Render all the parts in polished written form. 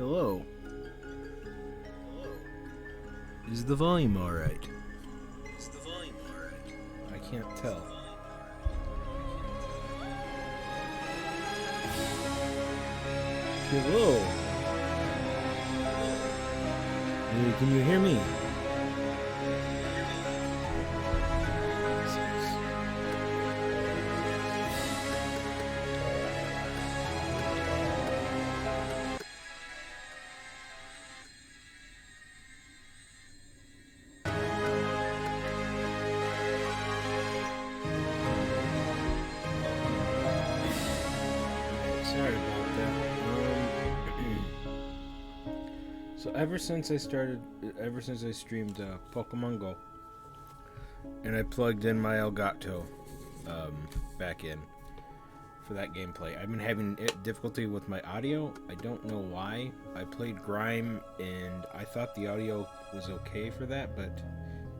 Hello. Is the volume alright? I can't tell. Hello. Can you hear me? Sorry about that. So ever since I streamed Pokemon Go, and I plugged in my Elgato back in for that gameplay, I've been having difficulty with my audio. I don't know why. I played Grime, and I thought the audio was okay for that, but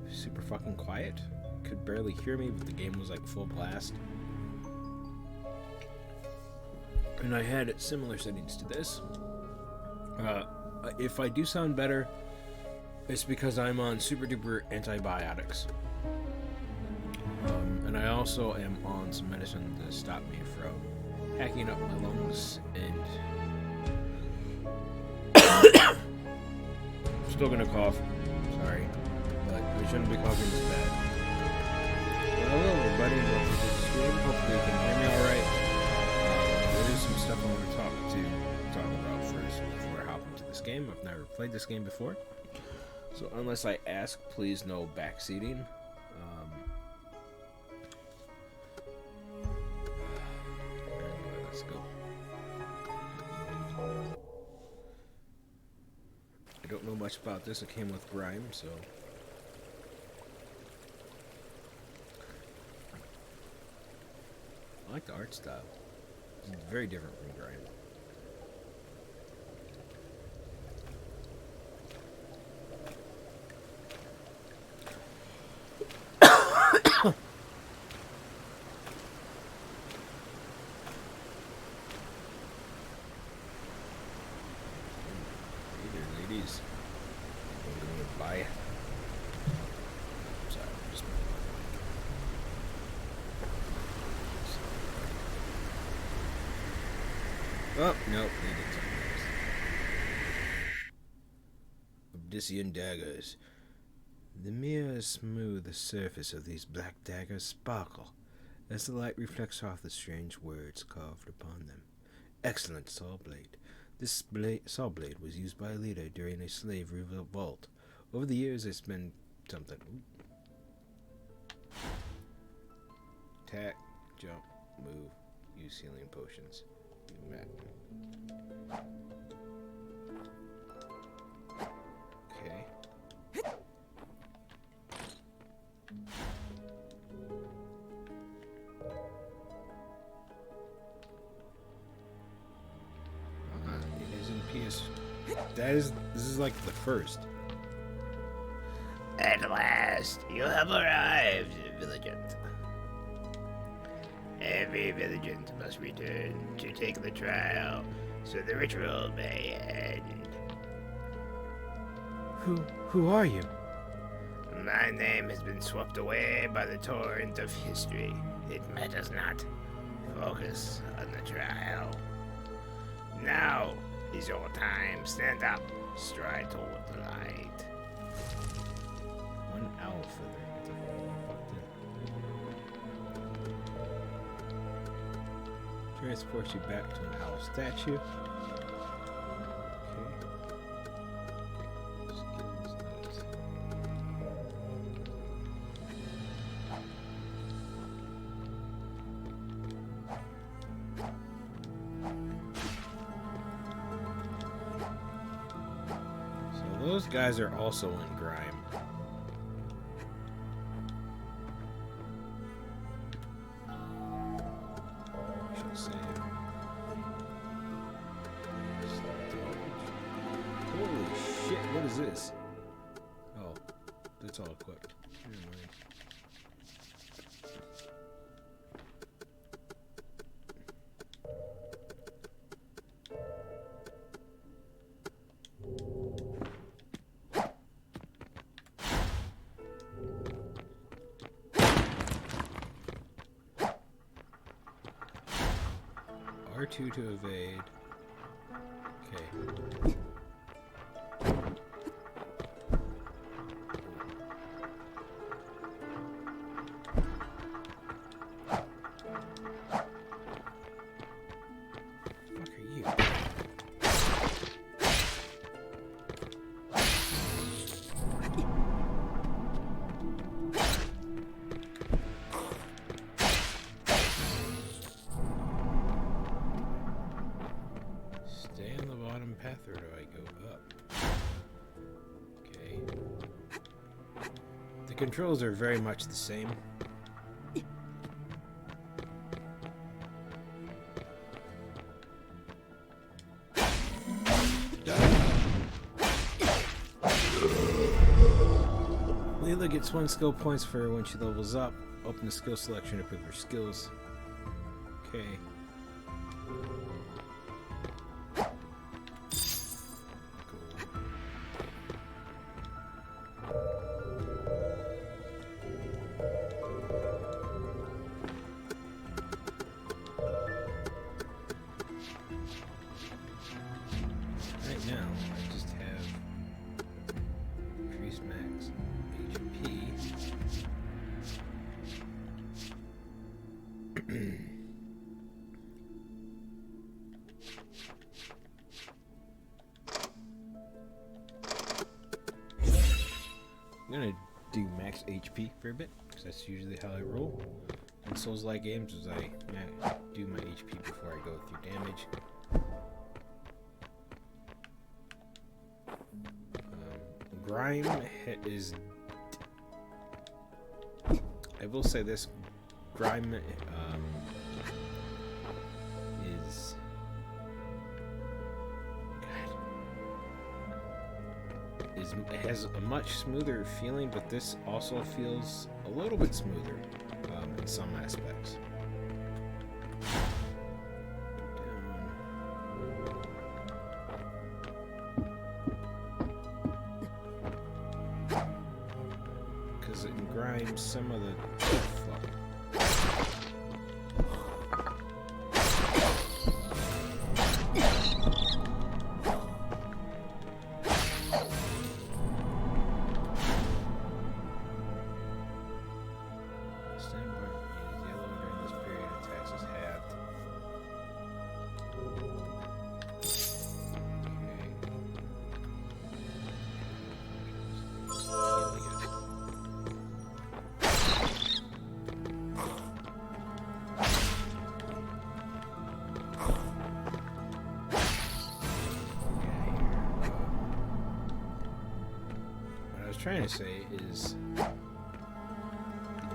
super fucking quiet. Could barely hear me, but the game was like full blast. And I had similar settings to this. If I do sound better, it's because I'm on super duper antibiotics. And I also am on some medicine to stop me from hacking up my lungs and I'm still gonna cough. Sorry. But I shouldn't be coughing this bad. Well, hello everybody, welcome to the stream. Hopefully you can hear me alright. There's some stuff I want to talk about first before I hop into this game. I've never played this game before, so unless I ask, please no backseating. Anyway, let's go. I don't know much about this. It came with Grime, so I like the art style. It's very different from Grime. Hey there, ladies. I'm gonna buy. Sorry, just. Oh, nope, they did something else. Obsidian daggers. The mere smooth surface of these black daggers sparkle as the light reflects off the strange words carved upon them. Excellent saw blade. This saw blade was used by a leader during a slave revolt. Over the years, it's been something. Attack, jump, move, use healing potions. Okay. It is in PS. This is like the first. At last, you have arrived, Villagent. Every Villagent must return to take the trial, so the ritual may end. Who are you? My name has been swept away by the torrent of history. It matters not. Focus on the trial. Now is your time. Stand up. Stride toward the light. 1 hour further. Transports you back to an owl statue. So those guys are also in Grime. Holy shit, what is this? Oh, that's all equipped. Never mind. R2 to evade. Okay. What are you? Stay on the bottom path, or do I go up? Okay. The controls are very much the same. Leela gets 1 skill points for when she levels up. Open the skill selection to improve her skills. Okay. Right now, I just have increased max HP. I'm gonna do max HP for a bit, because that's usually how I roll in Souls-like games, is I do my HP before I go through damage. Grime is... I will say this, Grime is... it has a much smoother feeling, but this also feels a little bit smoother in some aspects. Because in Grime, some of the... trying to say is the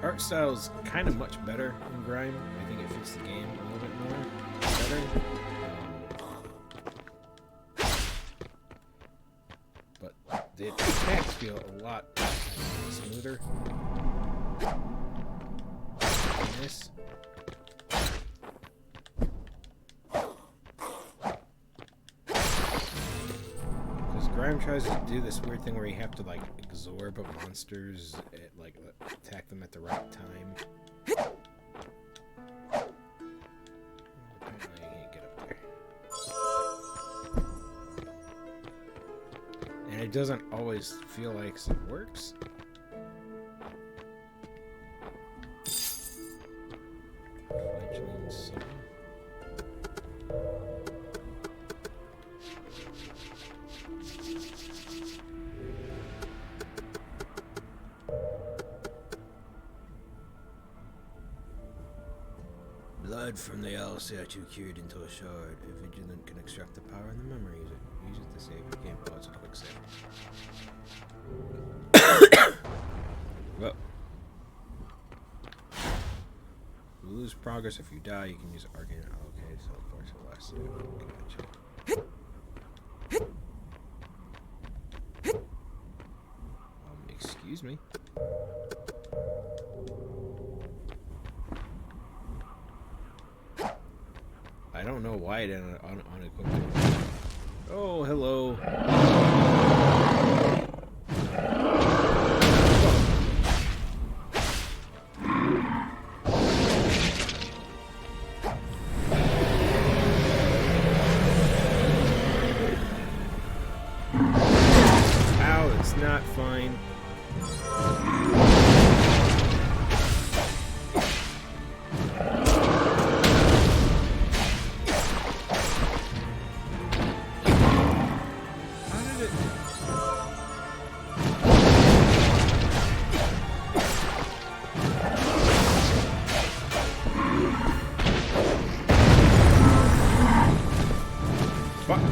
art style is kind of much better in Grime. I think it fits the game a little bit more better. But the attacks feel a lot smoother in this. Grime tries to do this weird thing where you have to like absorb monsters, like attack them at the right time. Apparently I can't get up there. And it doesn't always feel like it works. Fledgling son. Blood from the owl statue cured into a shard. A Vigilant can extract the power in the memory. Use it to save your game. Oh, it's a quick save. Well, you lose progress if you die. You can use Arcane. Oh, okay, so of course the last step. Gotcha. Excuse me. I don't know why it ended unequipped. Oh, hello. Fuck.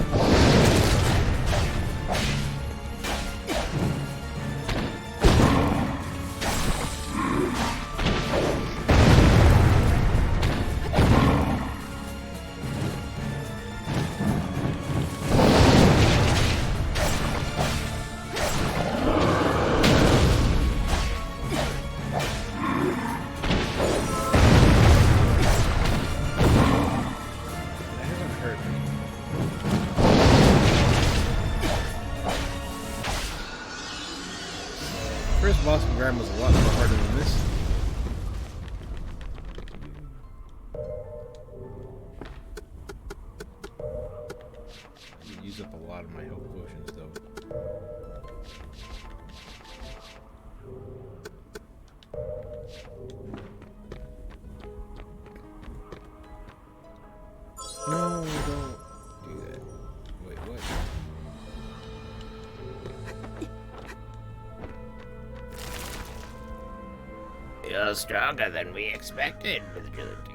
First boss grab was a lot more harder than this. I use up a lot of my health potions though. No, don't do that. Wait, what? You're stronger than we expected, Vigilante.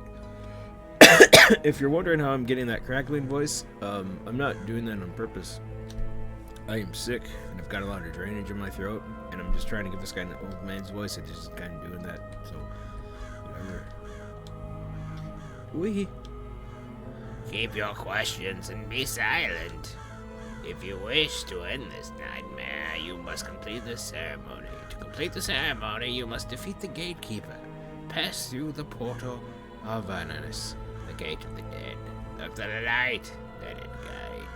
If you're wondering how I'm getting that crackling voice, I'm not doing that on purpose. I am sick, and I've got a lot of drainage in my throat, and I'm just trying to give this guy an old man's voice, and just kind of doing that, so, whatever. Wee. Keep your questions and be silent. If you wish to end this nightmare, you must complete the ceremony. To complete the ceremony, you must defeat the gatekeeper. Pass through the portal of Ananas, the gate of the dead. Look to the light, let it guide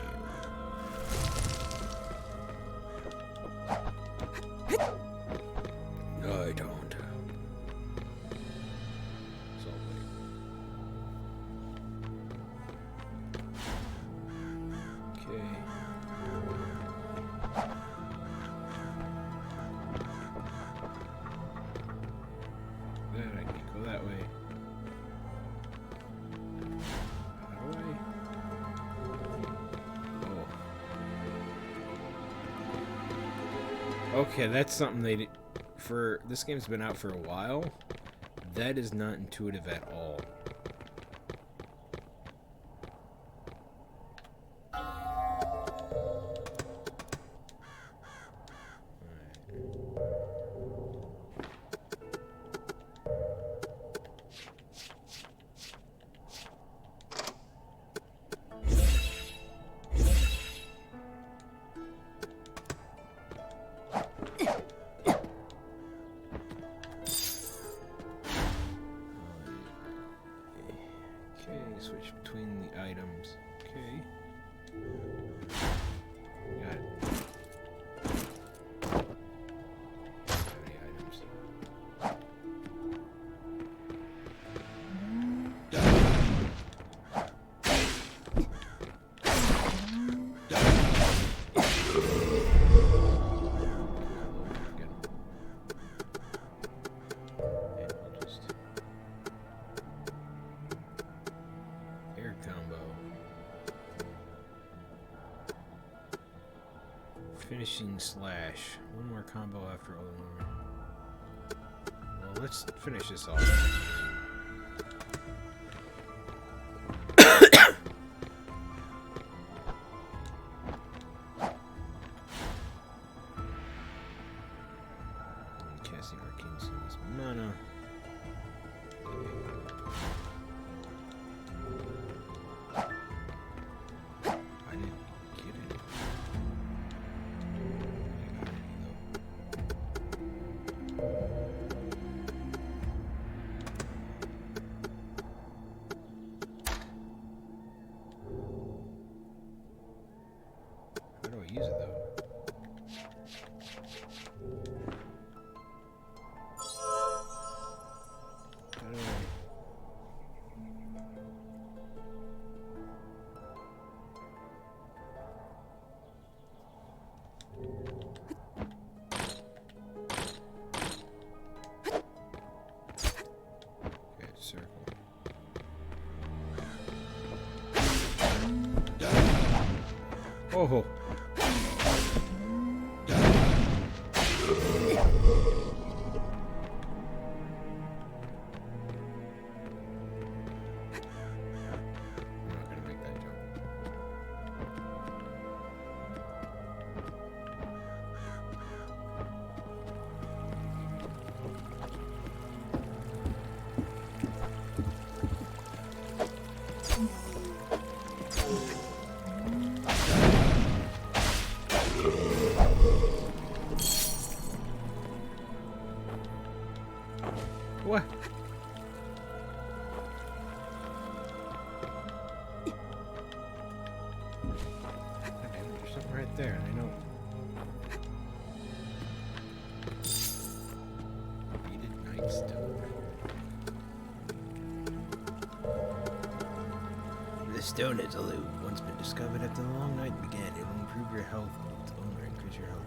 you. No, I don't. So, okay. Then I can go that way. How do I? Oh. Okay, that's something they did. For this game's been out for a while. That is not intuitive at all. Switch between the items. Okay. Got it. How many items? Finishing slash. One more combo after all the movement. Well, let's finish this off. Casting Arcane Sins mana. How do I use it though? How do I... Okay, circle. Oh. I'm not gonna make that jump. right there. I know. Beaded Nightstone. The stone is a loot. Once been discovered after the long night began, it will improve your health. Its owner increase your health.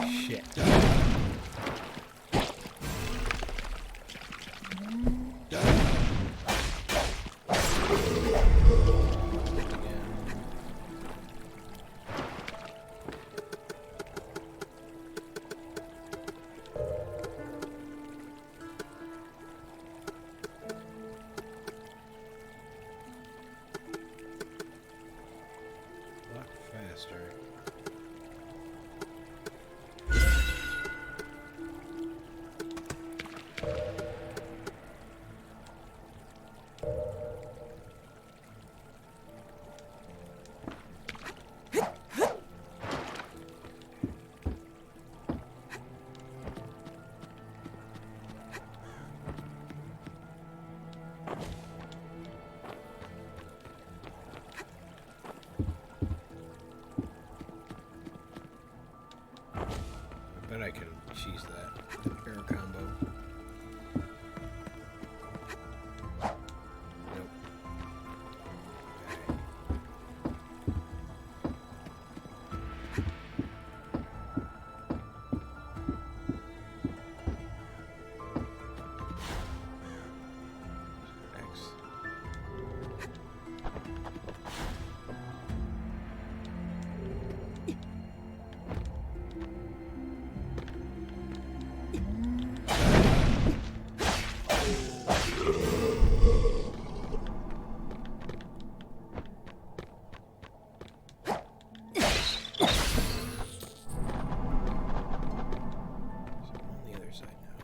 Shit. Lock faster. I bet I can cheese that arrow combo. Nope. Okay. X. On the other side now.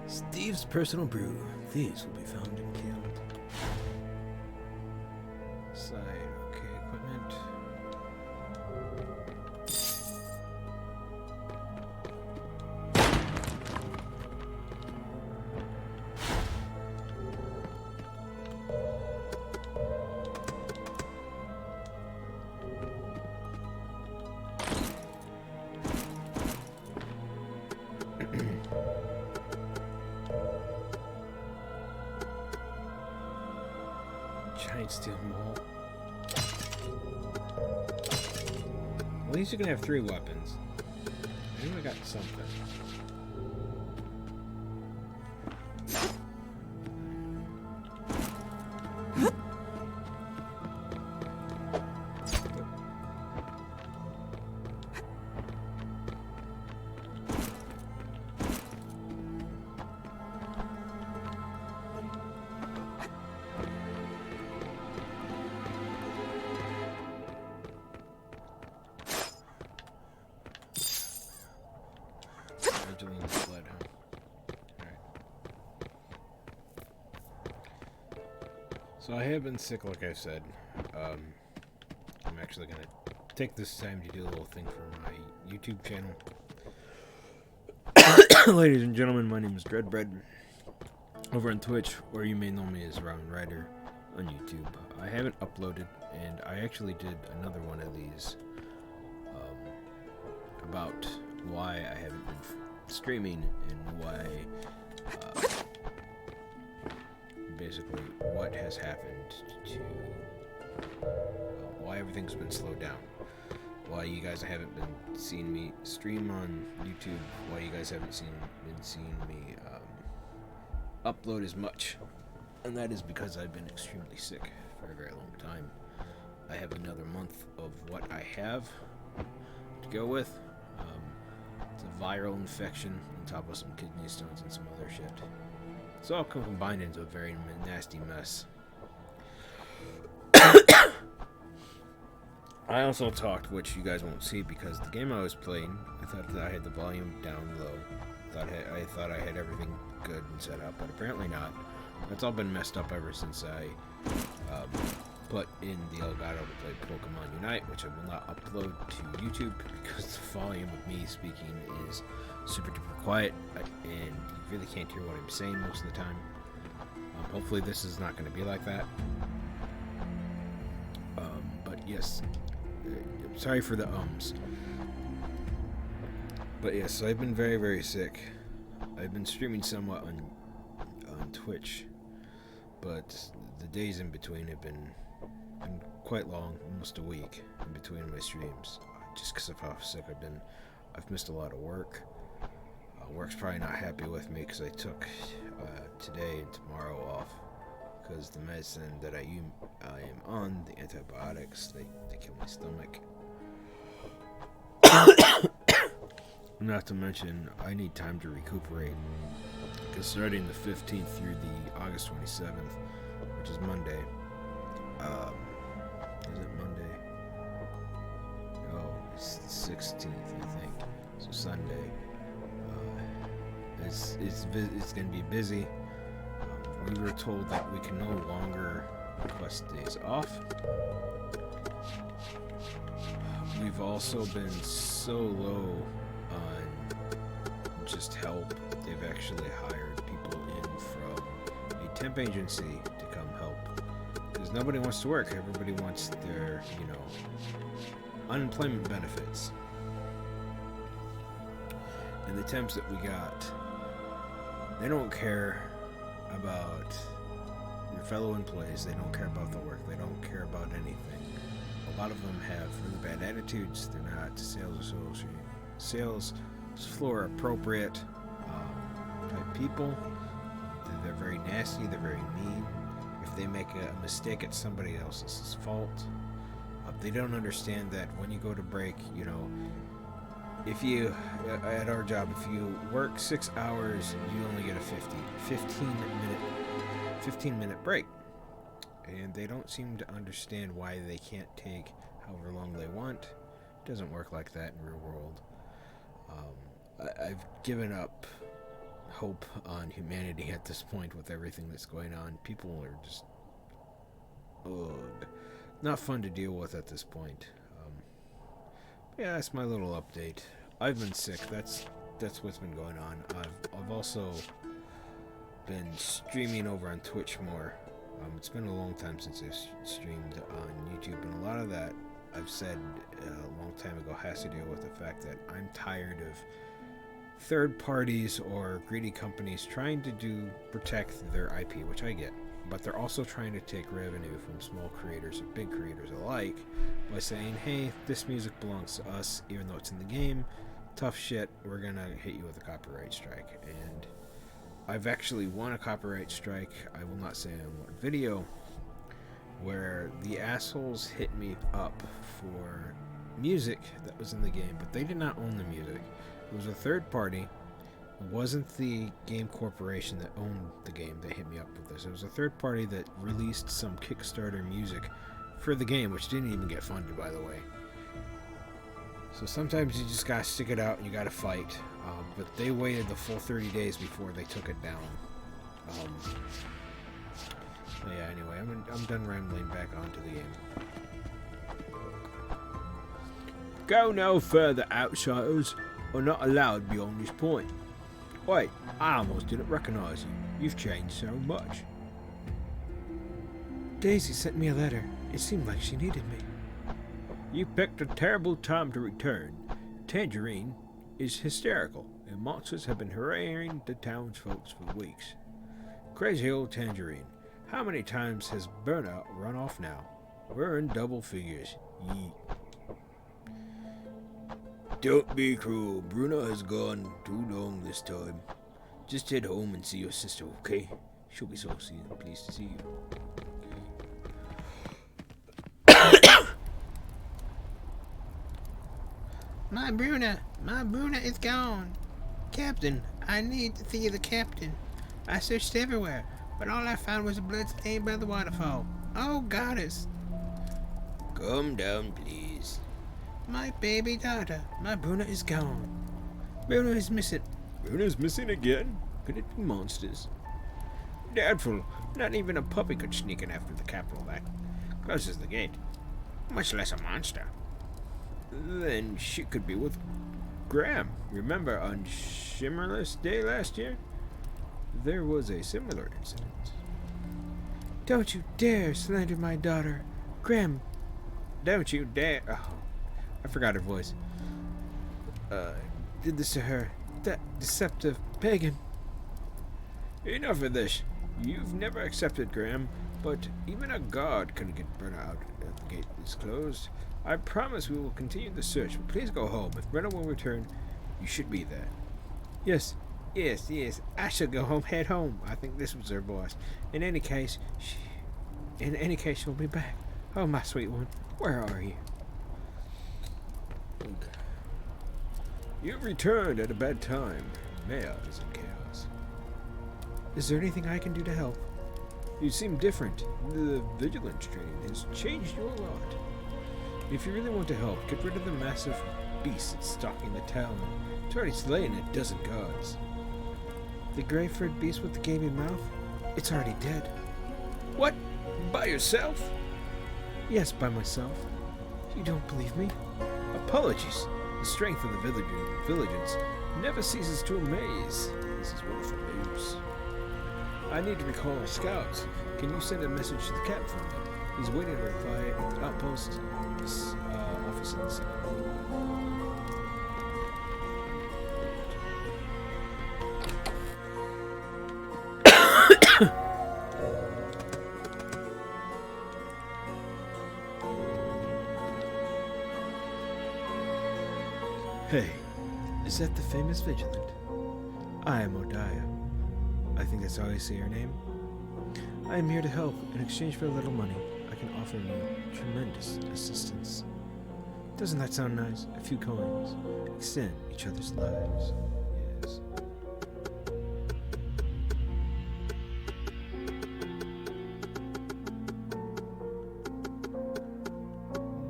Steve's personal brew. These will be found in killed. Side, okay, equipment. Giant steel maul. At least you can have 3 weapons. I think I got something. Sled, huh? Alright. So I have been sick, like I said. I'm actually gonna take this time to do a little thing for my YouTube channel. Ladies and gentlemen, my name is Dreadbread over on Twitch, or you may know me as Round Rider on YouTube. I haven't uploaded, and I actually did another one of these about why I haven't been streaming and why basically what has happened to why everything's been slowed down. why you guys haven't been seeing me stream on YouTube, why you guys haven't been seeing me upload as much. And that is because I've been extremely sick for a very long time. I have another month of what I have to go with. It's a viral infection on top of some kidney stones and some other shit. It's all combined into a very nasty mess. I also talked, which you guys won't see because the game I was playing, I thought that I had the volume down low. I thought I had everything good and set up, but apparently not. It's all been messed up ever since I put in the Elgato to play Pokemon Unite, which I will not upload to YouTube because the volume of me speaking is super duper quiet, and you really can't hear what I'm saying most of the time. Hopefully this is not going to be like that. But yes, sorry for the ums. But yes, so I've been very, very sick. I've been streaming somewhat on Twitch, but the days in between have been quite long, almost a week in between my streams, just because of how sick I've missed a lot of work. Work's probably not happy with me because I took today and tomorrow off because the medicine that I am on, the antibiotics, they kill my stomach. Not to mention, I need time to recuperate because starting the 15th through the August 27th, which is Monday, is it Monday? No, it's the 16th, I think. So Sunday. It's going to be busy. We were told that we can no longer request days off. We've also been so low on just help. They've actually hired people in from a temp agency to come help because nobody wants to work. Everybody wants their, unemployment benefits. And the temps that we got, they don't care about your fellow employees. They don't care about the work. They don't care about anything. A lot of them have really bad attitudes. They're not sales floor appropriate type people. They're very nasty. They're very mean. If they make a mistake, it's somebody else's fault. They don't understand that when you go to break, if you, at our job, if you work 6 hours, you only get a 15 minute break. And they don't seem to understand why they can't take however long they want. It doesn't work like that in the real world. I've given up hope on humanity at this point with everything that's going on. People are just not fun to deal with at this point. Yeah, that's my little update. I've been sick. That's what's been going on. I've also been streaming over on Twitch more. It's been a long time since I've streamed on YouTube, and a lot of that I've said a long time ago has to do with the fact that I'm tired of third parties or greedy companies trying to protect their IP, which I get. But they're also trying to take revenue from small creators and big creators alike by saying, hey, this music belongs to us, even though it's in the game. Tough shit, we're gonna hit you with a copyright strike. And I've actually won a copyright strike, I will not say on what video, where the assholes hit me up for music that was in the game, but they did not own the music. It was a third party. It wasn't the game corporation that owned the game that hit me up with this. It was a third party that released some Kickstarter music for the game, which didn't even get funded, by the way. So sometimes you just gotta stick it out and you gotta fight. But they waited the full 30 days before they took it down. Yeah, anyway, I'm done rambling back onto the game. Go no further, outsiders are not allowed beyond this point. Wait, I almost didn't recognize you. You've changed so much. Daisy sent me a letter. It seemed like she needed me. You picked a terrible time to return. Tangerine is hysterical, and monsters have been harrying the townsfolk for weeks. Crazy old Tangerine. How many times has Burnout run off now? We're in double figures. Yeet. Don't be cruel. Bruna has gone too long this time. Just head home and see your sister, okay? She'll be so pleased to see you. My Bruna is gone. Captain, I need to see the captain. I searched everywhere, but all I found was a blood stain by the waterfall. Oh, goddess. Calm down, please. My baby daughter, my Bruna is gone. Bruna is missing. Bruna's missing again? Could it be monsters? Doubtful. Not even a puppy could sneak in after the capital that closes the gate. Much less a monster. Then she could be with Graham. Remember on Shimmerless Day last year? There was a similar incident. Don't you dare slander my daughter. Graham, don't you dare. Oh, I forgot her voice. Did this to her. That deceptive pagan. Enough of this. You've never accepted Graham, but even a god couldn't get Brenna out if the gate is closed. I promise we will continue the search, but please go home. If Brenna will return, you should be there. Yes. I shall go home. Head home. I think this was her voice. In any case, she'll be back. Oh, my sweet one, where are you? You returned at a bad time. Maya is in chaos. Is there anything I can do to help? You seem different. The vigilance training has changed you a lot. If you really want to help, get rid of the massive beast that's stalking the town. It's already slain a dozen gods. The gray-furred beast with the gaping mouth? It's already dead. What? By yourself? Yes, by myself. You don't believe me? Apologies. The strength of the villagers never ceases to amaze. This is wonderful news. I need to recall our scouts. Can you send a message to the captain for me? He's waiting to reply at the outpost office in the city. Hey, is that the famous Vigilant? I am Odaya. I think that's how I say your name. I am here to help. In exchange for a little money, I can offer you tremendous assistance. Doesn't that sound nice? A few coins. Extend each other's lives. Yes.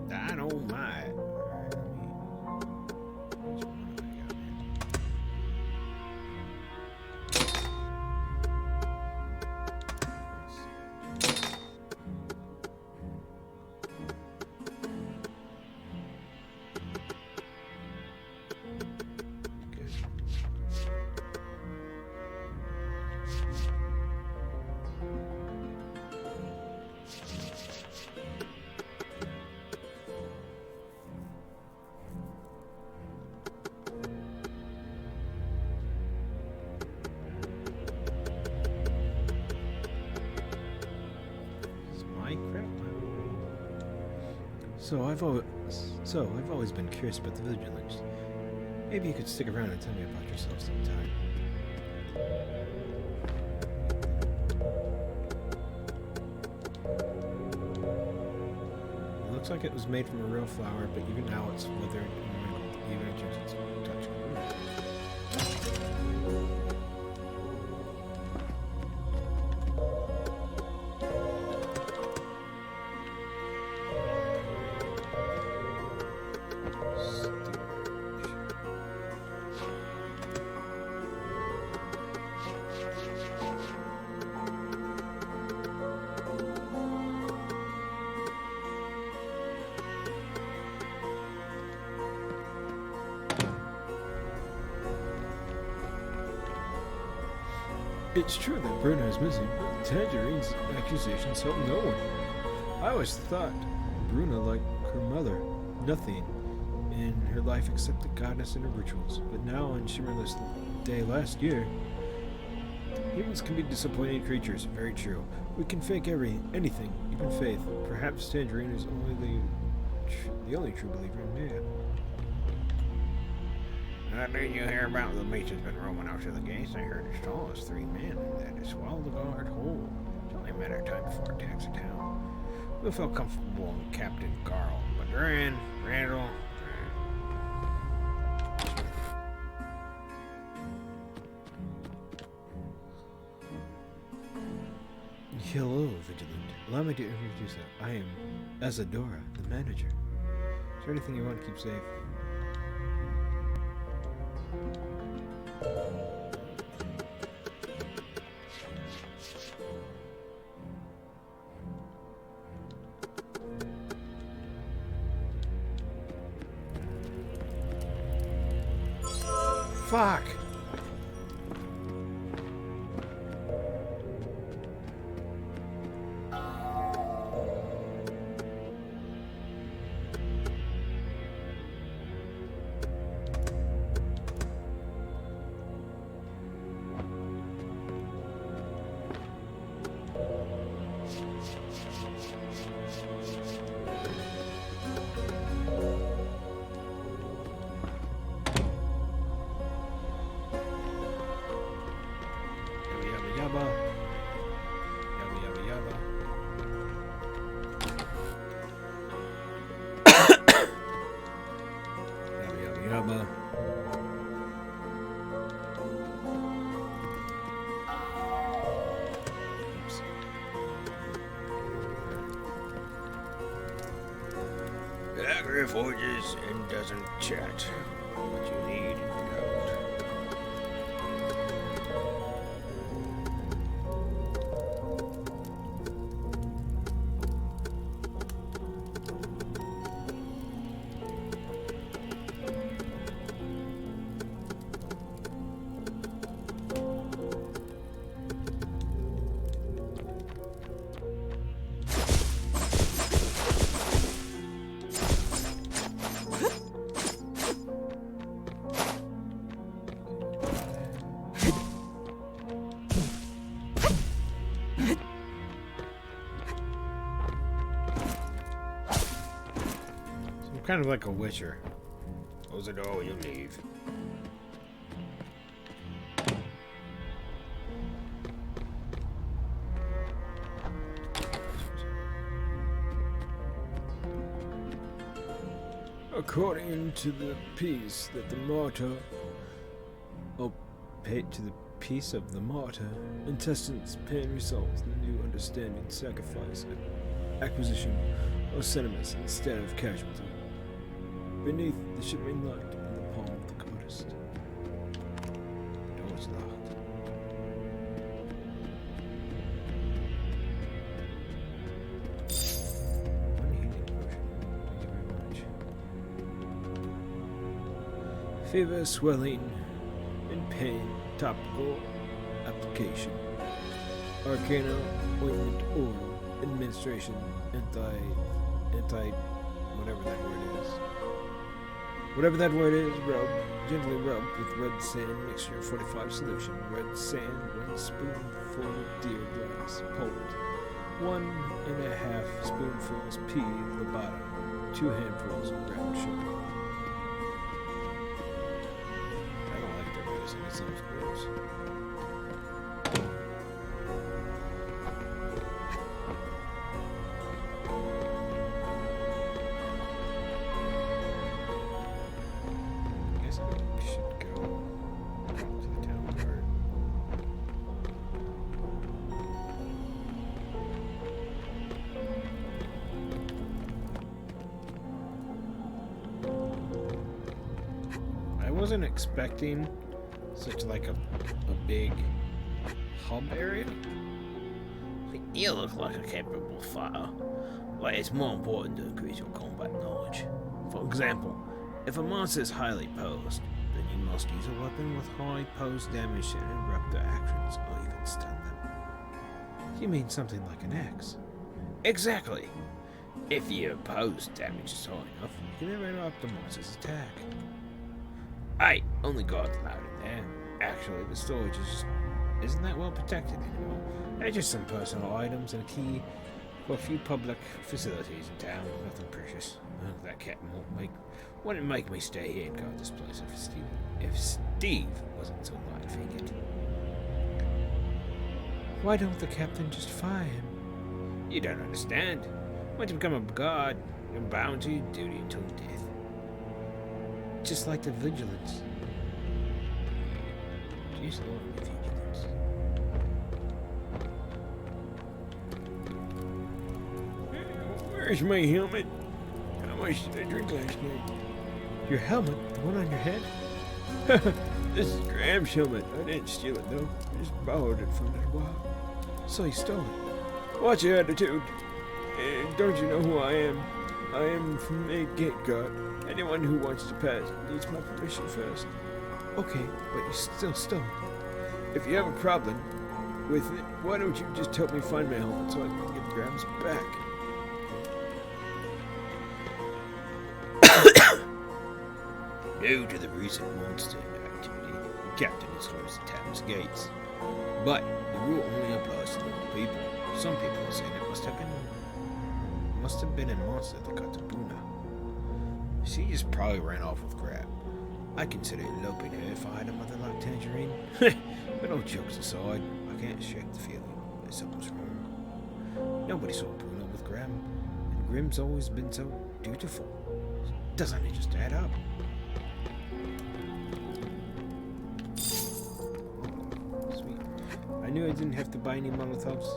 Dynamite. So I've always been curious about the Vigilance. Maybe you could stick around and tell me about yourself sometime. It looks like it was made from a real flower, but even now it's withered and wrinkled, even if it's touched. It's true that Bruna is missing, but Tangerine's accusations help no one. I always thought Bruna, like her mother, nothing in her life except the goddess and her rituals. But now on Shimmerless Day last year, humans can be disappointing creatures. Very true. We can fake anything, even faith. Perhaps Tangerine is only the only true believer in Maya. did you hear about the beast has been roaming out to the gates? I heard as tall as 3 men that it swallowed the guard whole. It's only a matter of time before it attacks the town. We felt comfortable in Captain Carl, but Duran, Randall... Hello, Vigilant. Allow me to introduce you. I am Azadora, the manager. Is there anything you want to keep safe? Fuck! Agri forges and doesn't chat. What you need and don't. Kind of like a witcher. Close the door when you leave. According to the peace that the martyr, to the peace of the martyr, intestines, pain resolves, the new understanding, sacrifice, acquisition, or sentiments instead of casualty. Beneath the shimmering light in the palm of the goddess. Door's locked. One healing potion. Thank you very much. Fever, swelling, and pain. Topical application. Arcana, ointment, oil, administration, anti, whatever that word is. Whatever that word is, gently rub with red sand mixture 45 solution. Red sand, 1 spoonful deer glass, pulped. 1.5 spoonfuls pea lobato. 2 handfuls of brown sugar. I don't like their medicine, it sounds gross. I wasn't expecting such like a big hub area. You look like a capable fighter, but it's more important to increase your combat knowledge. For example, if a monster is highly posed, then you must use a weapon with high posed damage to interrupt their actions or even stun them. You mean something like an axe? Exactly. If your posed damage is high enough, You can never interrupt the monster's attack. Hey, only God's allowed in there. Actually, the storage isn't that well protected anymore. They're just some personal items and a key for a few public facilities in town. Nothing precious. That cat wouldn't make me stay here and guard this place If Steve wasn't so light-fingered. Why don't the captain just fire him? You don't understand. Once you become a god, you're bound to your duty until death. Just like the vigilance. Jeez, Lord, the vigilance. Where's my helmet? How much did I drink last night? Your helmet? The one on your head? This is Graham's helmet. I didn't steal it, though. I just borrowed it for a little while. So you stole it? Watch your attitude. Don't you know who I am? I am from a gate guard. Anyone who wants to pass needs my permission first. Okay, but you still stole it. If you have a problem with it, why don't you just help me find my helmet so I can get Graham's back? Due to the recent monster activity, the captain has closed the town's gates. But the rule only applies to local people. Some people are saying it must have been a monster that got to Buna. She just probably ran off with Grab. I consider eloping her if I had a mother like Tangerine. But all jokes aside, I can't shake the feeling that something's wrong. Nobody saw Bruno with Graham, and Grim's always been so dutiful. Doesn't it just add up? Sweet. I knew I didn't have to buy any Molotovs.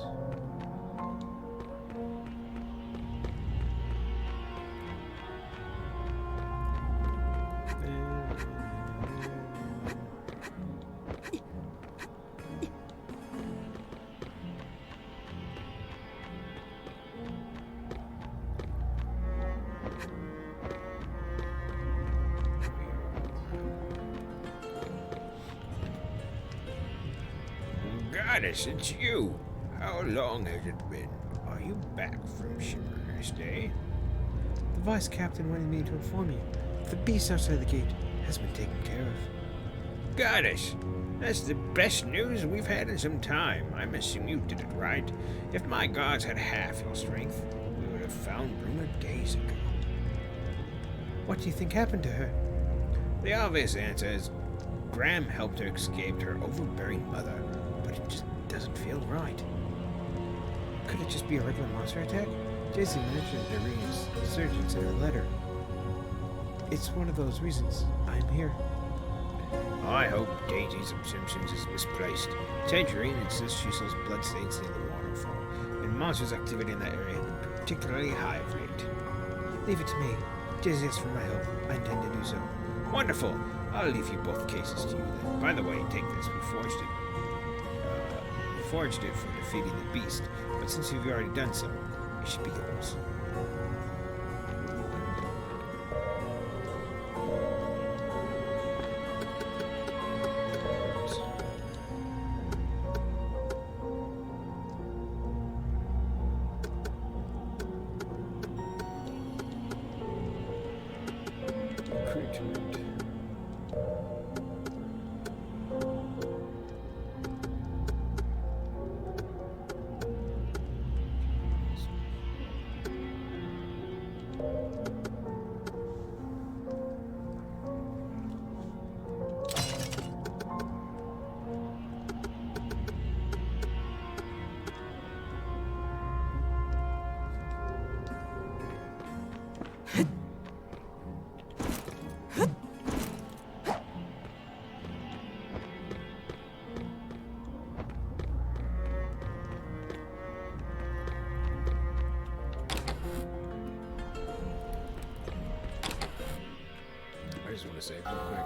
Goddess, it's you. How long has it been? Are you back from Shimmer's Day? The vice captain wanted me to inform you. The beast outside the gate has been taken care of. Goddess, that's the best news we've had in some time. I'm assuming you did it right. If my guards had half your strength, we would have found Bruna days ago. What do you think happened to her? The obvious answer is Graham helped her escape her overbearing mother, but it just doesn't feel right. Could it just be a regular monster attack? Daisy mentioned the resurgence in her letter. It's one of those reasons I'm here. I hope Daisy's assumptions is misplaced. Tangerine insists she saw bloodstains near the waterfall, and monsters' activity in that area have been particularly high of late. Leave it to me. Daisy asked for my help. I intend to do so. Wonderful. I'll leave you both cases to you then. By the way, take this. We forged it. We forged it for defeating the beast, but since you've already done so, it should be yours. I just want to save real quick.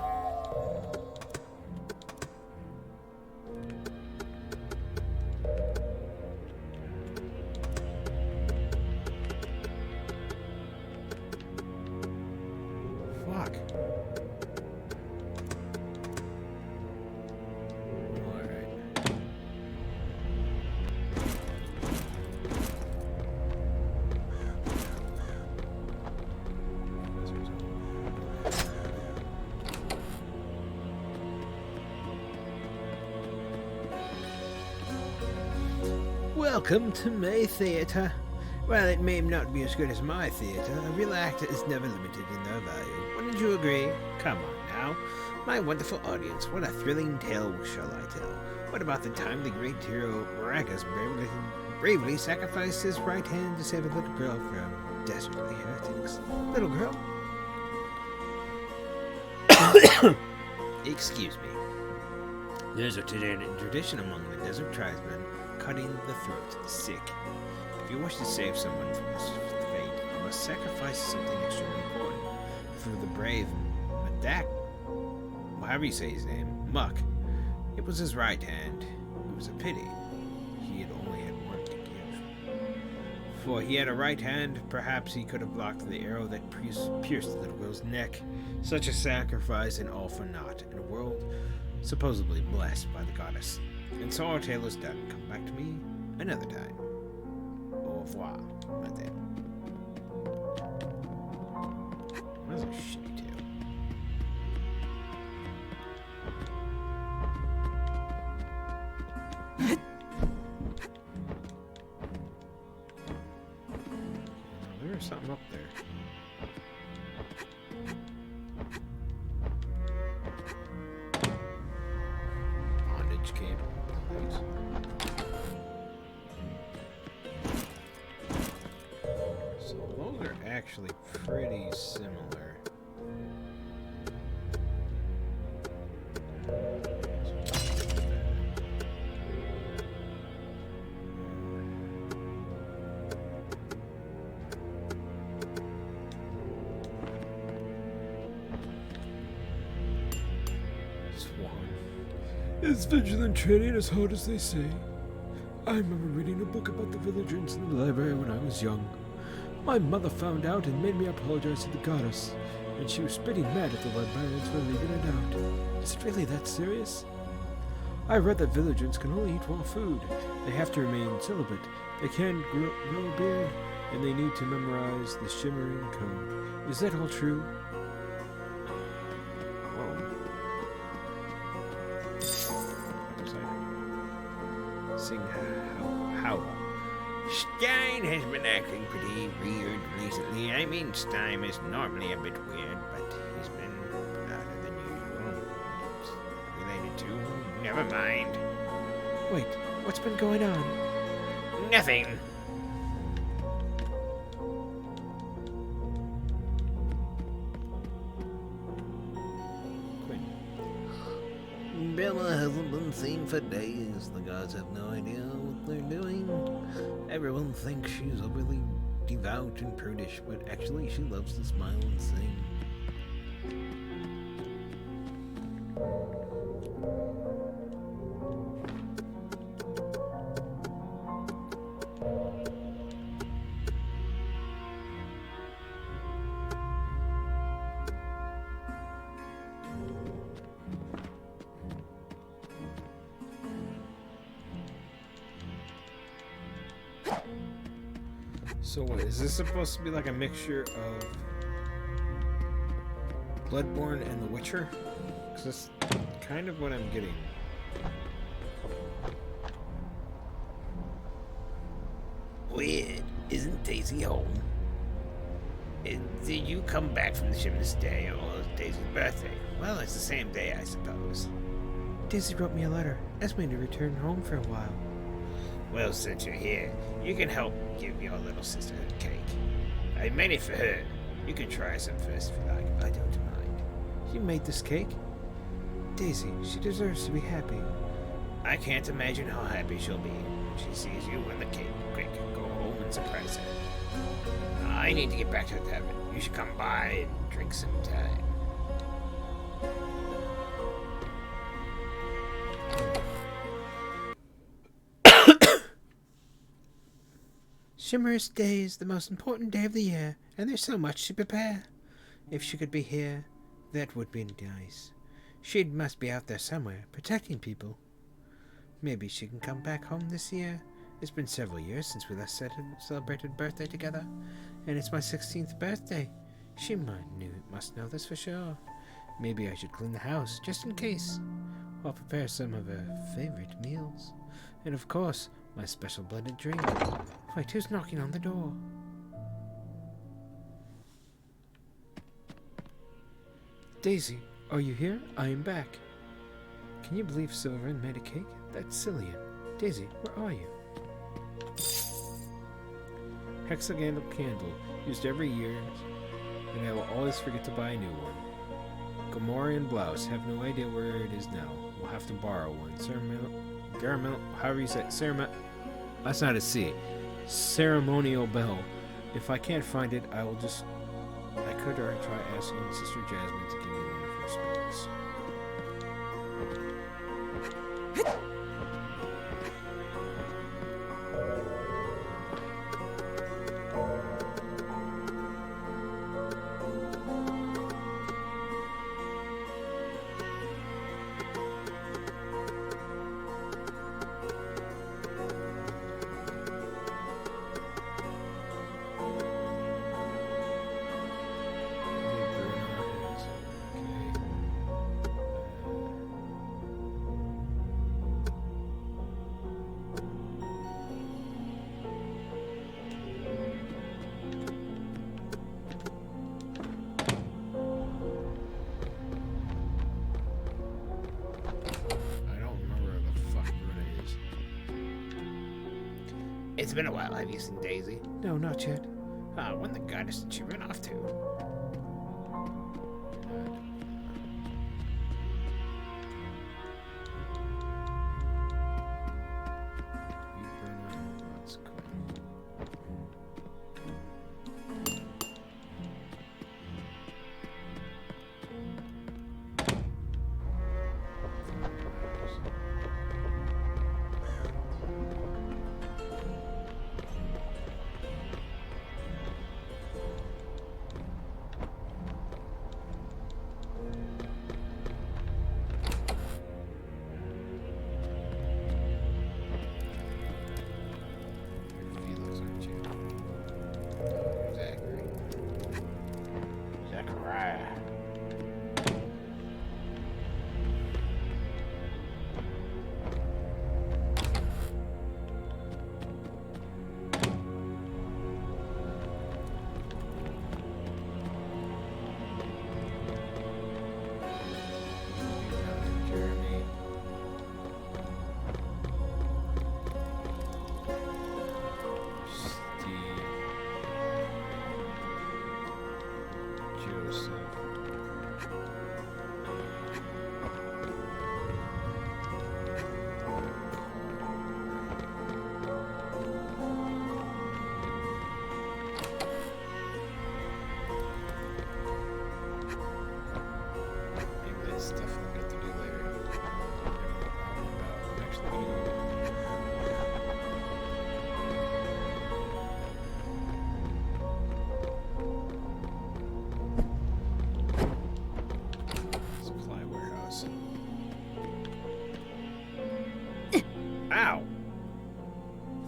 Fuck. Alright. Welcome to my theater. While it may not be as good as my theater, a real actor is never limited in their value. Wouldn't you agree? Come on now. My wonderful audience, what a thrilling tale shall I tell? What about the time the great hero Maragas bravely sacrificed his right hand to save a little girl from desert heretics? Little girl? Excuse me. There's a tradition among the desert tribesmen cutting the throats of the sick. If you wish to save someone from this fate, you must sacrifice something extremely important. For the brave Madak, however you say his name, Muck, it was his right hand. It was a pity. He had only had one to give. For he had a right hand, perhaps he could have blocked the arrow that pierced the little girl's neck. Such a sacrifice and all for naught in a world supposedly blessed by the goddess. And so our tale is done. Come back to me another time. Au revoir, madame. That's a shitty tale. There's something up there. Bondage cable. Nice. So those are actually pretty similar. Is vigilant training as hard as they say? I remember reading a book about the villagers in the library when I was young. My mother found out and made me apologize to the goddess, and she was pretty mad at the librarians for leaving it out. Is it really that serious? I read that villagers can only eat raw food. They have to remain celibate. They can't grow a beard, and they need to memorize the shimmering code. Is that all true? Sing how. Stein has been acting pretty weird recently. I mean, Stein is normally a bit weird, but he's been louder than usual. It's related to... Never mind. Wait, what's been going on? Nothing. Bella hasn't been seen for days. The gods have no idea what they're doing. Everyone thinks she's overly devout and prudish, but actually she loves to smile and sing. So what, is this supposed to be like a mixture of Bloodborne and The Witcher? Because that's kind of what I'm getting. Weird. Isn't Daisy home? Did you come back from the ship this day, or Daisy's birthday? Well, it's the same day, I suppose. Daisy wrote me a letter, asked me to return home for a while. Well, since you're here, you can help give your little sister a cake. I made it for her. You can try some first if you like. I don't mind. You made this cake? Daisy, she deserves to be happy. I can't imagine how happy she'll be when she sees you and the cake. Quick, go home and surprise her. I need to get back to the tavern. You should come by and drink some time. Shimmer's Day is the most important day of the year, and there's so much to prepare. If she could be here, that would be nice. She must be out there somewhere, protecting people. Maybe she can come back home this year. It's been several years since we last celebrated birthday together, and it's my 16th birthday. She must know this for sure. Maybe I should clean the house, just in case, or prepare some of her favorite meals. And of course, My special blended drink. Wait, who's knocking on the door? Daisy, are you here? I am back. Can you believe Silverin made a cake? That's Cillian. Daisy, where are you? Hexagonal candle, used every year, and I will always forget to buy a new one. Gomorian blouse, have no idea where it is now. We'll have to borrow one. Ceremonial, however you say it. That's not a C. Ceremonial bell. If I can't find it, I could try asking Sister Jasmine to give me one of her spells. It's been a while. Have you seen Daisy? No, not yet. When the goddess did she run off to?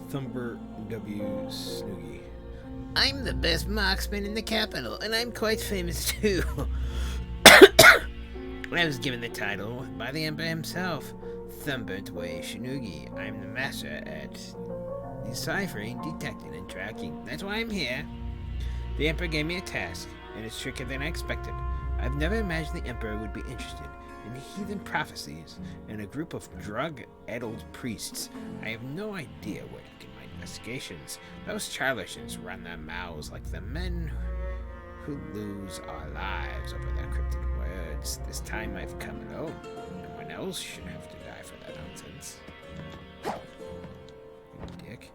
Thumber W. Snoogie. I'm the best marksman in the capital, and I'm quite famous too. I was given the title by the Emperor himself, Thumbert Way Shinugi. I'm the master at deciphering, detecting, and tracking. That's why I'm here. The Emperor gave me a task, and it's trickier than I expected. I've never imagined the Emperor would be interested in heathen prophecies and a group of drug-addled priests. I have no idea what in my investigations. Those charlatans run their mouths like the men who lose our lives over their cryptic words. This time I've come alone. No one else should have to die for that nonsense. You dick.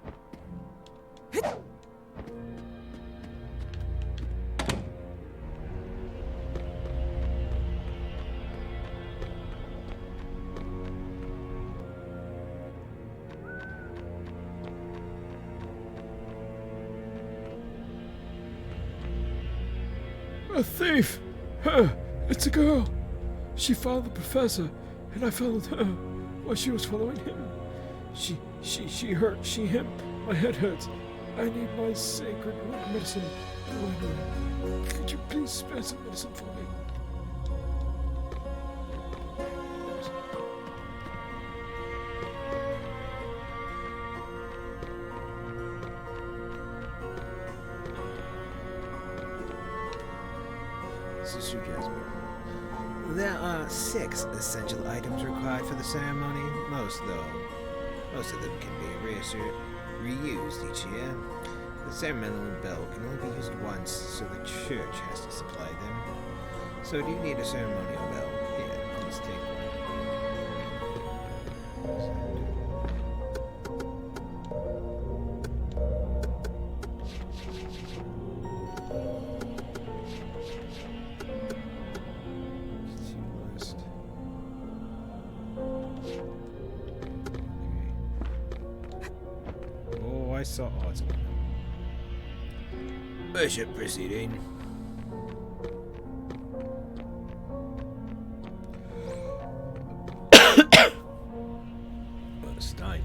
A thief! Her! It's a girl! She followed the professor, and I followed her while she was following him. She hurt, him. My head hurts. I need my sacred root medicine. Could you please spare some medicine for me? Sister Jasmine. There are 6 essential items required for the ceremony. Most of them can be reused each year. The ceremonial bell can only be used once, so the church has to supply them. So do you need a ceremonial bell? Here, please take one. List. Okay. Oh, I saw. Oh, it's a window. Bishop proceeding. Stein.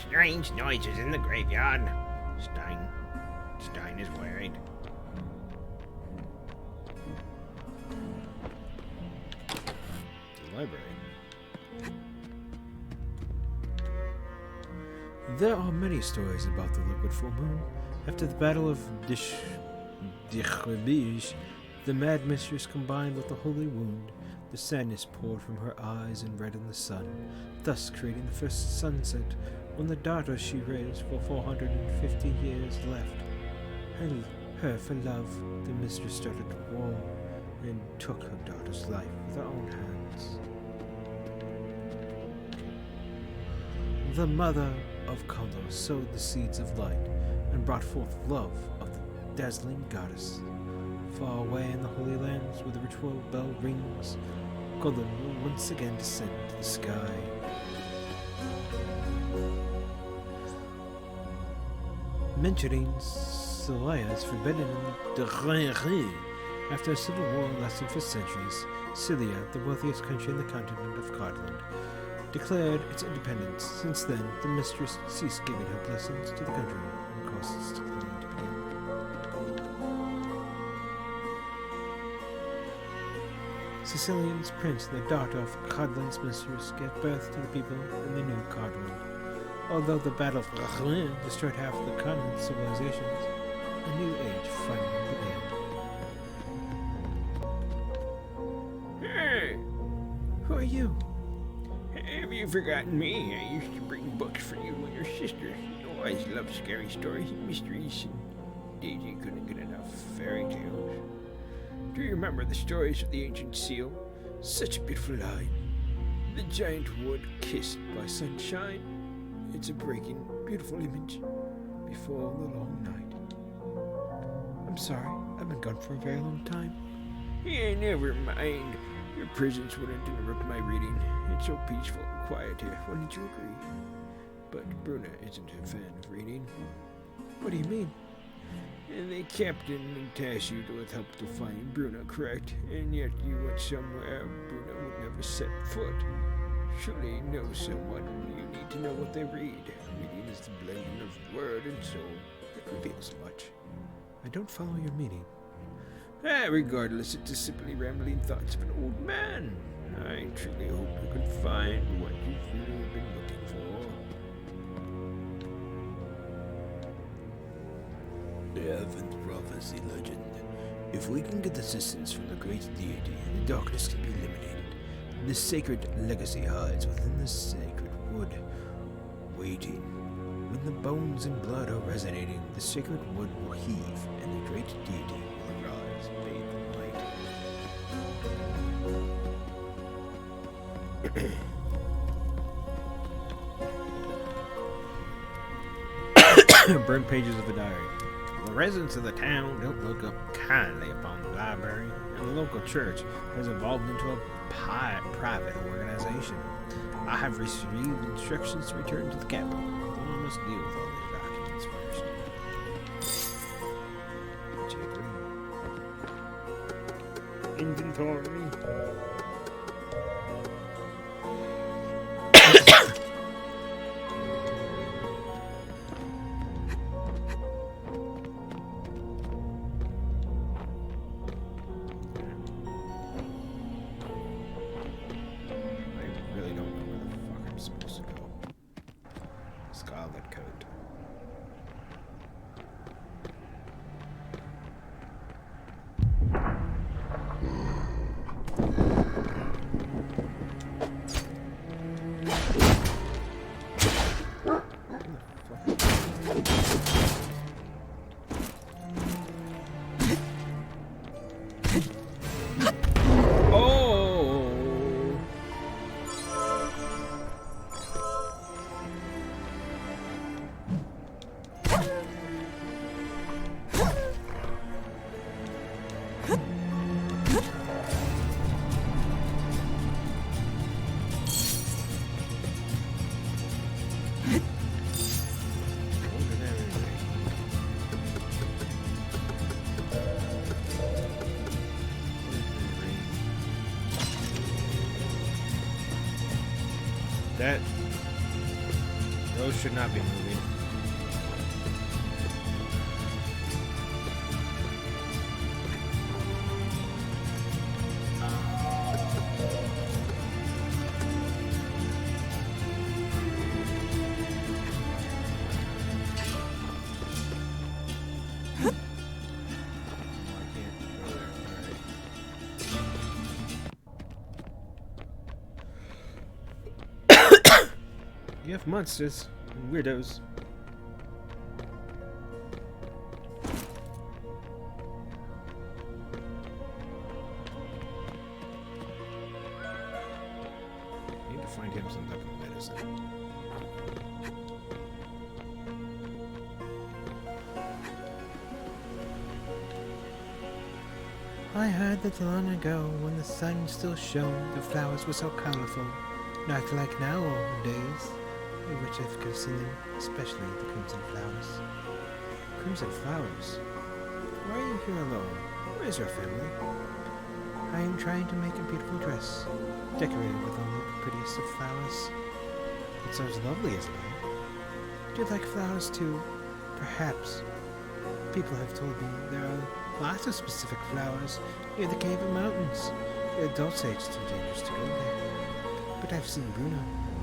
Strange noises in the graveyard. Stein is worried. The library. There are many stories about the liquid full moon. After the Battle of Dichrebij, the Mad Mistress combined with the Holy Wound. The sadness poured from her eyes and reddened the sun, thus creating the first sunset when the daughter she raised for 450 years left. Her for love, the mistress started war and took her daughter's life with her own hands. The mother of Kondor sowed the seeds of light and brought forth love of the dazzling goddess. Far away in the Holy Lands where the ritual bell rings, Kondor will once again descend to the sky. Mentioning Celaya is forbidden in the Rhin. After a civil war lasting for centuries, Cilia, the wealthiest country in the continent of Cardland, declared its independence. Since then, the mistress ceased giving her blessings to the country and caused its decline to begin. Sicilian's prince and the daughter of Cardland's mistress gave birth to the people in the new Cardland. Although the Battle of Rhin destroyed half of the continent's civilizations, a new age finally began. Hey, Who are you? have you forgotten me? I used to bring books for you and your sister. You always loved scary stories and mysteries, and Daisy couldn't get enough fairy tales. Do you remember the stories of the ancient seal? Such a beautiful line. The giant wood kissed by sunshine. It's a breaking, beautiful image before the long night. I'm sorry, I've been gone for a very long time. Yeah, never mind. Your presence wouldn't interrupt my reading. It's so peaceful and quiet here, wouldn't you agree? But Bruna isn't a fan of reading. What do you mean? And the captain and tasked you with help to find Bruna, correct? And yet you went somewhere Bruna would never set foot. Surely you know someone. You need to know what they read. Reading is the blending of word and soul. It reveals much. I don't follow your meaning. Regardless, it's just simply rambling thoughts of an old man. I truly hope you can find what you've really been looking for. The Advent prophecy legend. If we can get assistance from the great deity, the darkness can be eliminated. The sacred legacy hides within the sacred wood, waiting. When the bones and blood are resonating, the sacred wood will heave, and the great deity will arise, bathed in light. Burned pages of a diary. The residents of the town don't look up kindly upon the library, and the local church has evolved into a private organization. I have received instructions to return to the capital. I must deal with all these documents first. Inventory. Scarlet coat. That... Those should not be moving. You have monsters and weirdos. Need to find him some type of medicine. I heard that long ago, when the sun still shone, the flowers were so colorful. Not like now, old days. I wish I could have seen them, especially the crimson flowers. Crimson flowers? Why are you here alone? Where is your family? I am trying to make a beautiful dress, decorated with only the prettiest of flowers. It sounds lovely, isn't it? Do you like flowers too? Perhaps. People have told me there are lots of specific flowers near the cave and mountains. The adults say it's too dangerous to go there. But I've seen Bruno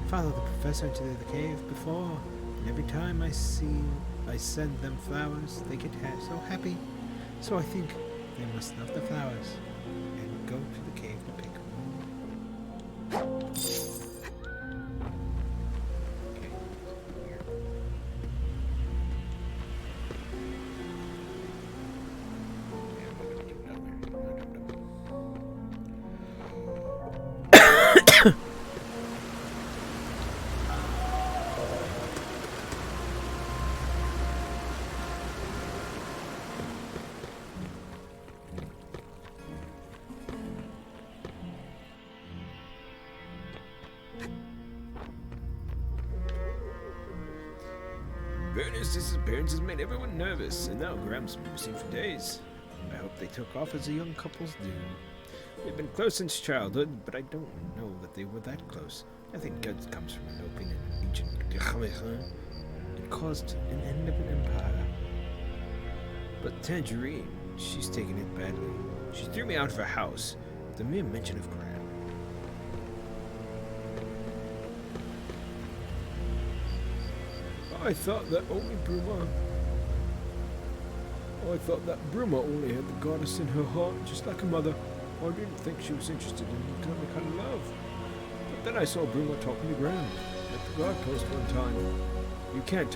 follow the professor into the cave before, and every time I send them flowers, they get so happy. So I think they must love the flowers and go to the cave to pick them. Okay, here. Yeah, I'm gonna do another. Bernie's disappearance has made everyone nervous, and now Graham's been missing for days. I hope they took off as the young couples do. They've been close since childhood, but I don't know that they were that close. I think good comes from eloping an ancient and caused an end of an empire. But Tangerine, she's taken it badly. She threw me out of her house with the mere mention of Graham. I thought that Bruma only had the goddess in her heart, just like a mother. I didn't think she was interested in the kind of love. But then I saw Bruma talking to Graham at the guard post one time. You can't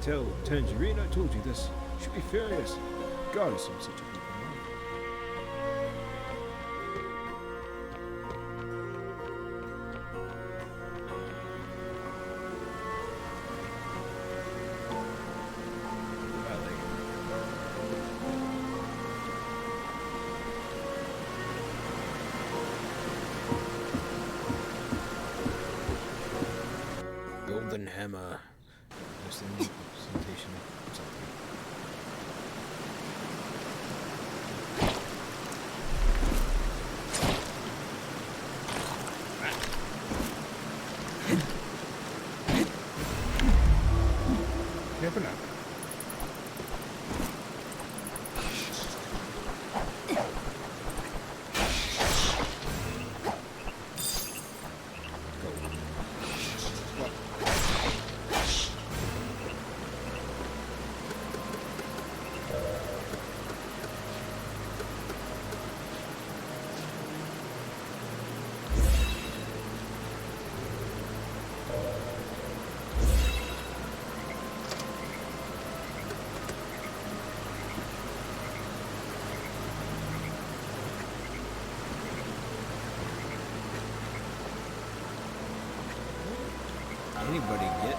tell Tangerine I told you this. She'd be furious. Goddess in such a people love. Golden hammer. Representation of something. Open up. Anybody get?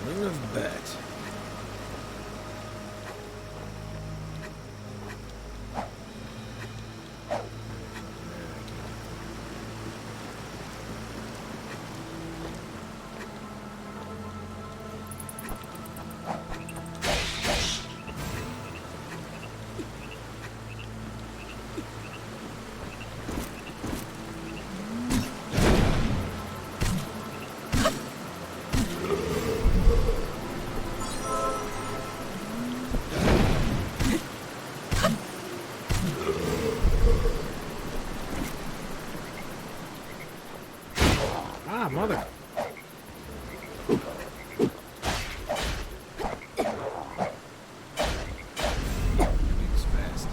Ring of Bat. Ah, mother. It's fast.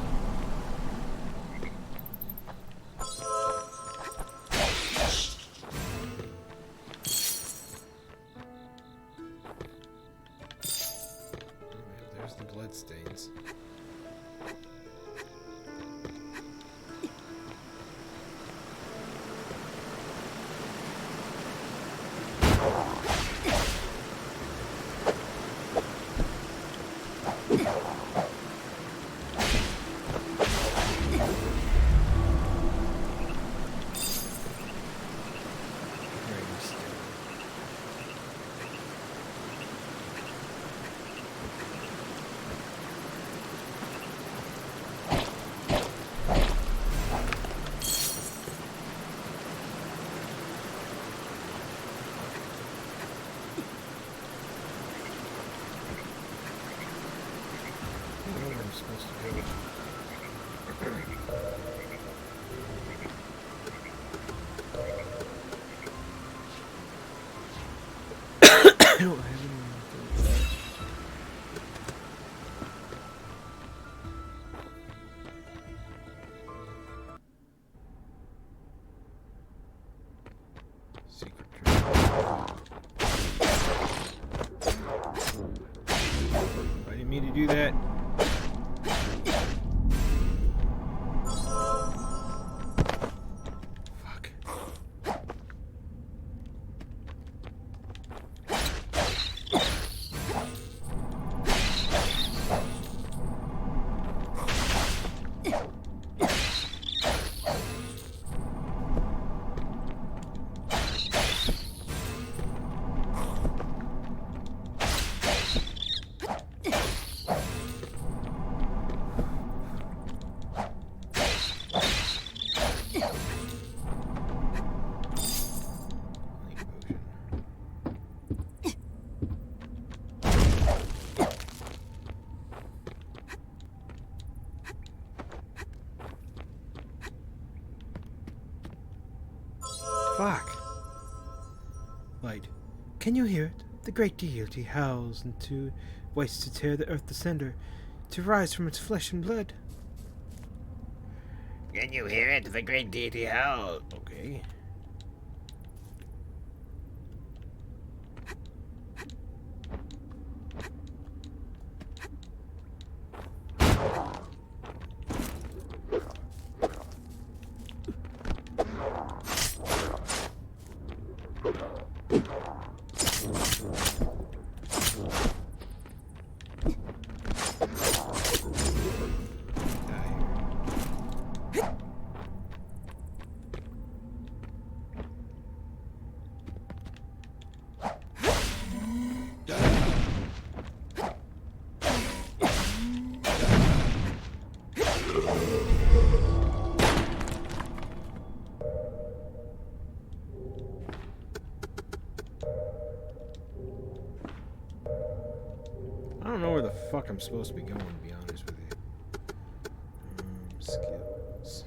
There's the blood stains. Supposed to go. I don't have any. Secret trip. I didn't mean to do that. Fuck. Fuck. Light. Can you hear it? The great deity howls into waits to tear the earth asunder, to rise from its flesh and blood. Can you hear it? The great deity howls. Okay. I don't know where the fuck I'm supposed to be going, to be honest with you. Skills.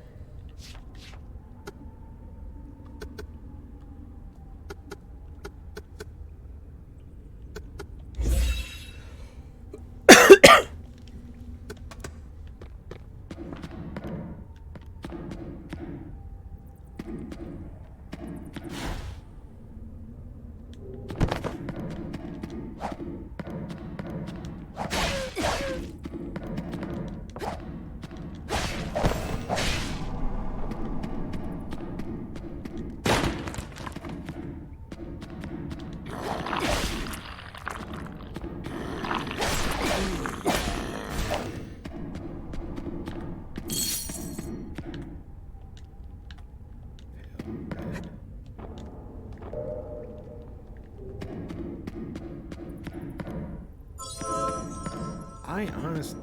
I honest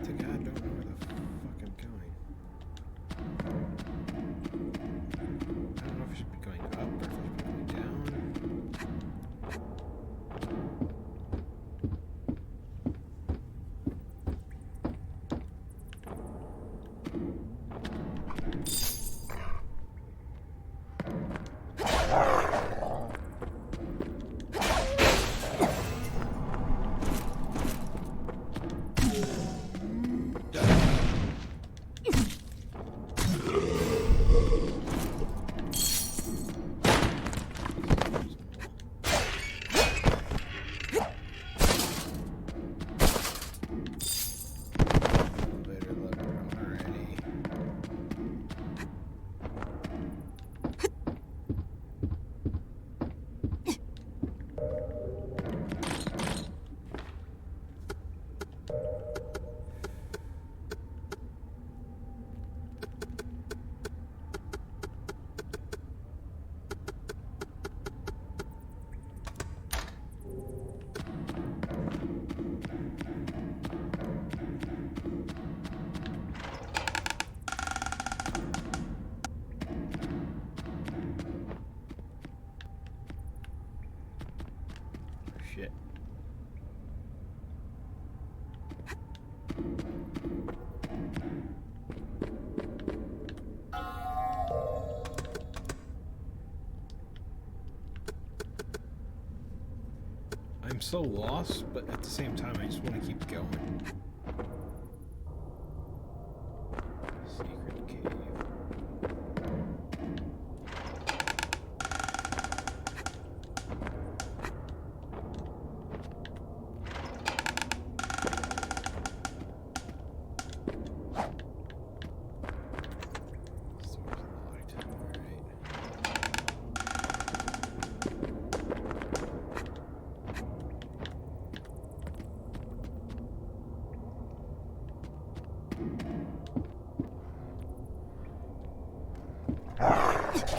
to God don't know where the fuck I'm going. I don't know if I should be going up or if I should be going down. shit. I'm so lost, but at the same time, I just want to keep going. Secret cave.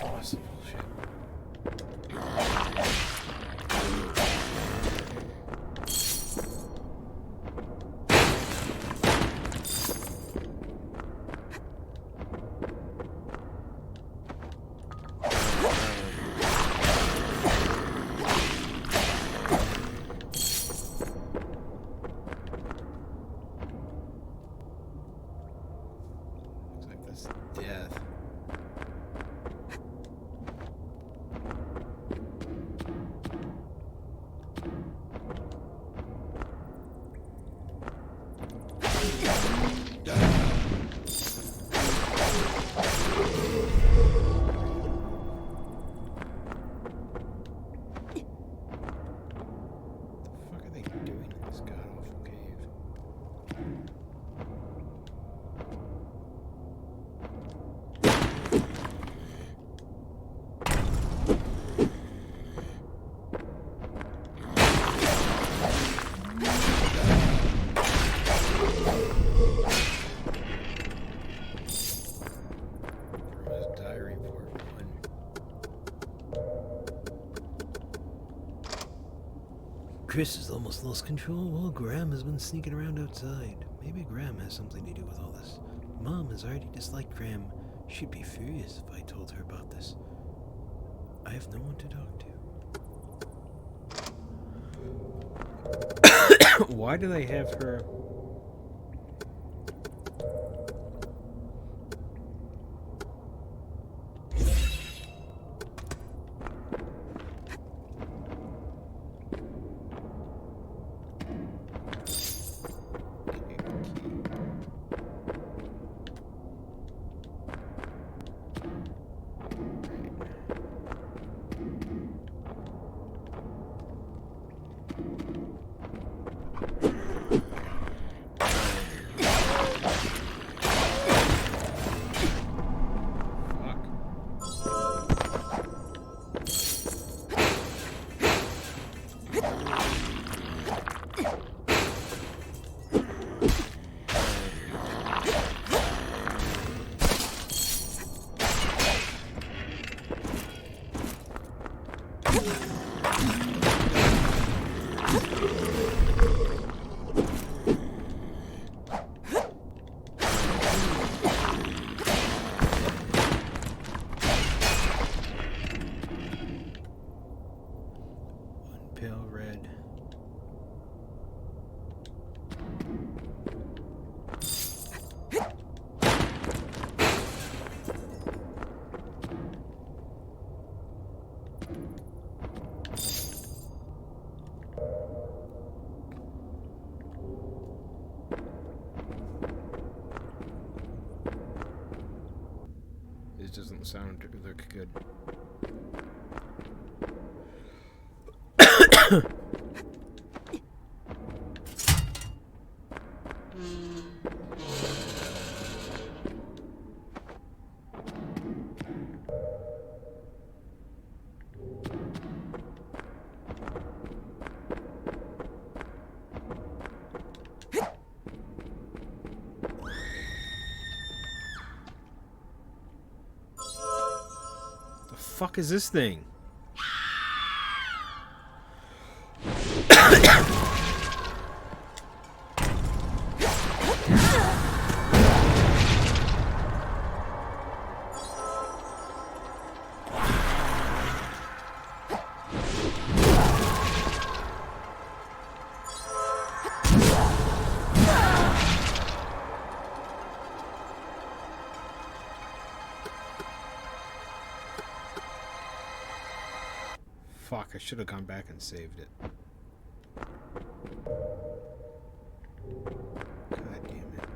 Awesome bullshit. Looks like that's death. What the fuck are they doing in this god-awful cave? From his diary, part 1. Chris has almost lost control while Graham has been sneaking around outside. Maybe Graham has something to do with all this. Mom has already disliked Graham. She'd be furious if I told her about this. I have no one to talk to. Why do they have her? Pale red. This doesn't sound look good. The fuck is this thing? fuck, I should have gone back and saved it. God damn it.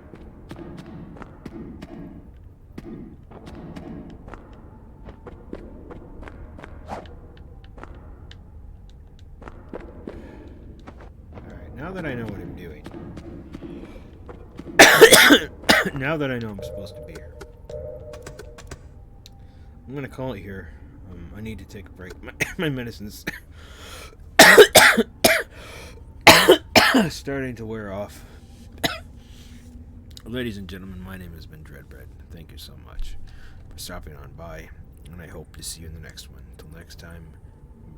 Alright, now that I know what I'm doing. Now that I know I'm supposed to be here. I'm gonna call it here. I need to take a break. My medicine's starting to wear off. Ladies and gentlemen, my name has been Dreadbread. Thank you so much for stopping on by, and I hope to see you in the next one. Until next time,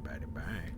bye-bye.